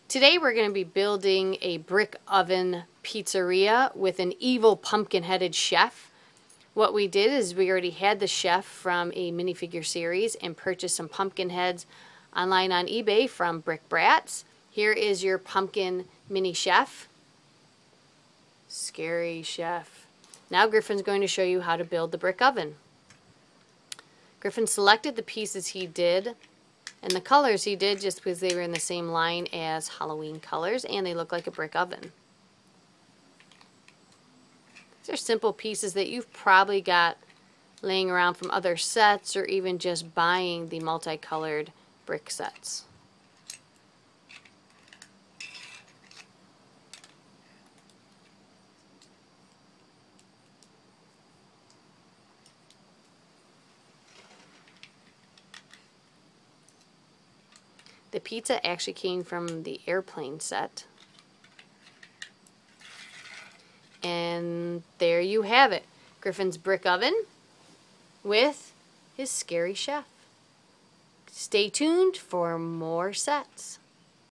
Today we're going to be building a brick oven pizzeria with an evil pumpkin-headed chef. What we did is we already had the chef from a minifigure series and purchased some pumpkin heads online on eBay from Brick Brats. Here is your pumpkin mini chef. Scary chef. Now Griffin's going to show you how to build the brick oven. Griffin selected the pieces he did and the colors he did just because they were in the same line as Halloween colors and they look like a brick oven. These are simple pieces that you've probably got laying around from other sets or even just buying the multicolored brick sets. The pizza actually came from the airplane set. And there you have it. Griffin's brick oven with his scary chef. Stay tuned for more sets.